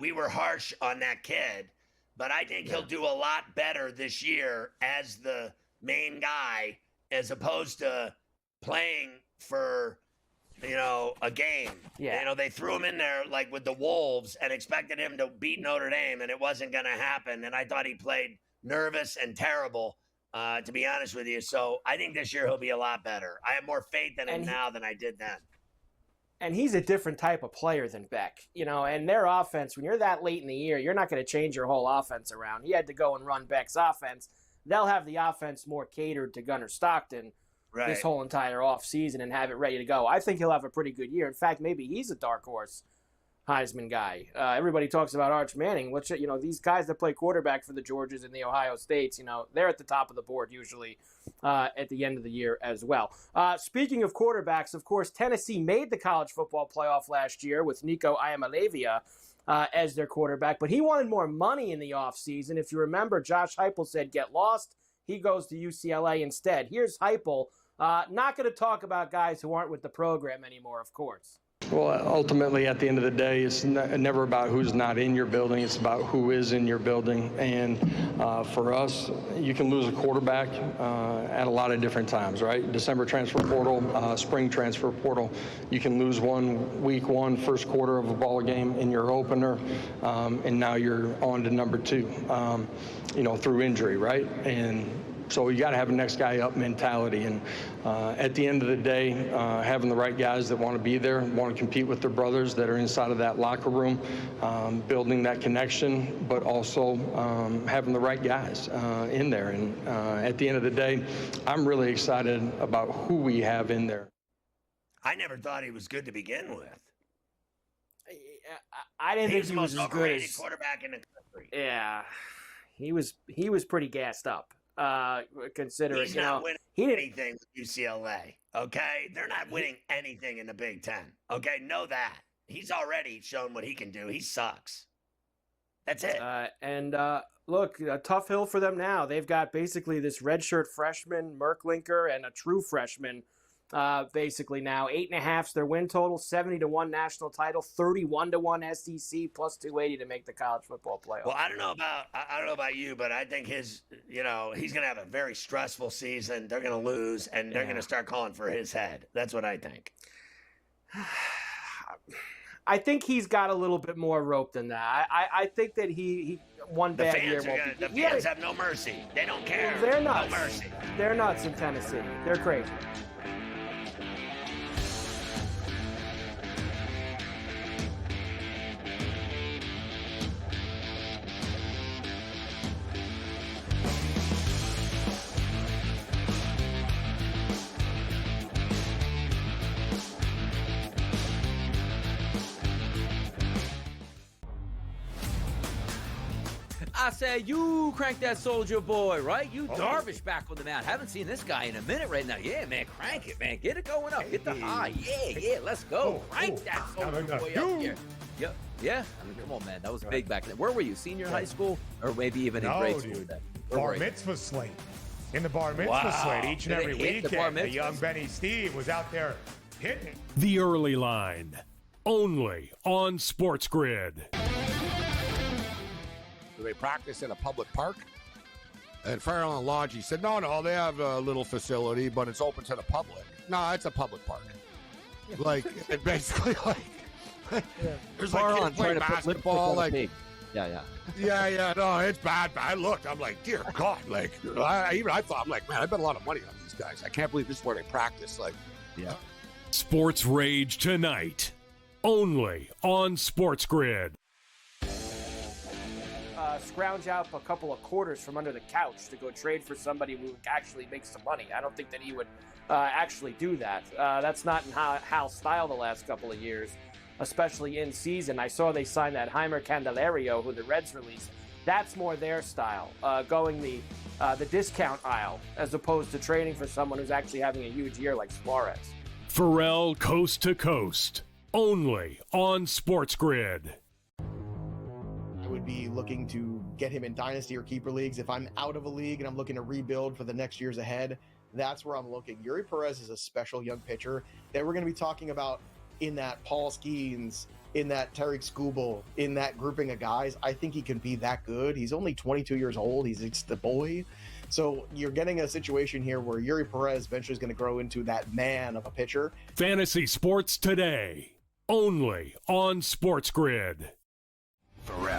we were harsh on that kid, but I think he'll do a lot better this year as the main guy, as opposed to playing for a game. They threw him in there like with the Wolves and expected him to beat Notre Dame, and it wasn't going to happen. And I thought he played nervous and terrible to be honest with you. So I think this year he'll be a lot better. I have more faith in him now than I did then. And he's a different type of player than Beck, and their offense, when you're that late in the year, you're not going to change your whole offense around. He had to go and run Beck's offense. They'll have the offense more catered to Gunnar Stockton this whole entire offseason and have it ready to go. I think he'll have a pretty good year. In fact, maybe he's a dark horse Heisman guy. Everybody talks about Arch Manning, which, these guys that play quarterback for the Georgias and the Ohio States, they're at the top of the board usually at the end of the year as well. Speaking of quarterbacks, of course, Tennessee made the college football playoff last year with Nico Iamaleava as their quarterback, but he wanted more money in the offseason. If you remember, Josh Heupel said, get lost. He goes to UCLA instead. Here's Heupel. Not going to talk about guys who aren't with the program anymore, of course. Well, ultimately, at the end of the day, it's never about who's not in your building. It's about who is in your building. And for us, you can lose a quarterback at a lot of different times, right? December transfer portal, spring transfer portal. You can lose one week one, first quarter of a ball game in your opener, and now you're on to number two, through injury, right? And so you got to have a next guy up mentality. And at the end of the day, having the right guys that want to be there, want to compete with their brothers that are inside of that locker room, building that connection, but also having the right guys in there. And at the end of the day, I'm really excited about who we have in there. I never thought he was good to begin with. I didn't think he was the most as good overrated as quarterback in the country. Yeah, he was pretty gassed up. Considering he's not winning anything with UCLA. Okay, they're not winning anything in the Big Ten. Okay, know that. He's already shown what he can do. He sucks. That's it. Look, a tough hill for them now. They've got basically this redshirt freshman, Merklinker, and a true freshman. Basically now 8.5's their win total, 70-1 national title, 31-1 SEC, plus 280 to make the college football playoff. Well, I don't know about you, but I think he's gonna have a very stressful season. They're gonna lose, and they're gonna start calling for his head. That's what I think. I think he's got a little bit more rope than that. I think that he one bad year won't be. The fans have no mercy. They don't care. They're nuts. No mercy. They're nuts in Tennessee. They're crazy. I say, you crank that Soldier Boy, right? You Darvish back on the mound. Haven't seen this guy in a minute right now. Yeah, man, crank it, man. Get it going up. Hit the high. Yeah, let's go. Crank that Soldier Boy up here. Yeah. I mean, come on, man. That was big back then. Where were you? Senior high school? Or maybe even in grade school? Dude. Bar mitzvah slate. In the bar mitzvah slate each and every weekend. The young Benny Steve was out there hitting it. The Early Line, only on SportsGrid. They practice in a public park. And Farrell and Lodge, he said, no, they have a little facility, but it's open to the public. No, it's a public park. Like, it basically, like, there's like kids playing basketball, like, yeah, no, it's bad. I looked, I'm like, dear God, like, I thought, I'm like, man, I bet a lot of money on these guys. I can't believe this is where they practice, like, Sports Rage tonight, only on SportsGrid. Scrounge out a couple of quarters from under the couch to go trade for somebody who actually makes some money. I don't think that he would actually do that. That's not in Hal's style the last couple of years, especially in season. I saw they signed that Heimer Candelario, who the Reds released. That's more their style, going the discount aisle as opposed to trading for someone who's actually having a huge year like Suarez. Ferrall Coast to Coast, only on SportsGrid. I would be looking to get him in dynasty or keeper leagues. If I'm out of a league and I'm looking to rebuild for the next years ahead, that's where I'm looking. Yuri Perez is a special young pitcher that we're going to be talking about in that Paul Skeens, in that Tariq Skubal, in that grouping of guys. I think he can be that good. He's only 22 years old. He's just the boy. So you're getting a situation here where Yuri Perez eventually is going to grow into that man of a pitcher. Fantasy Sports Today, only on SportsGrid. Ferrall.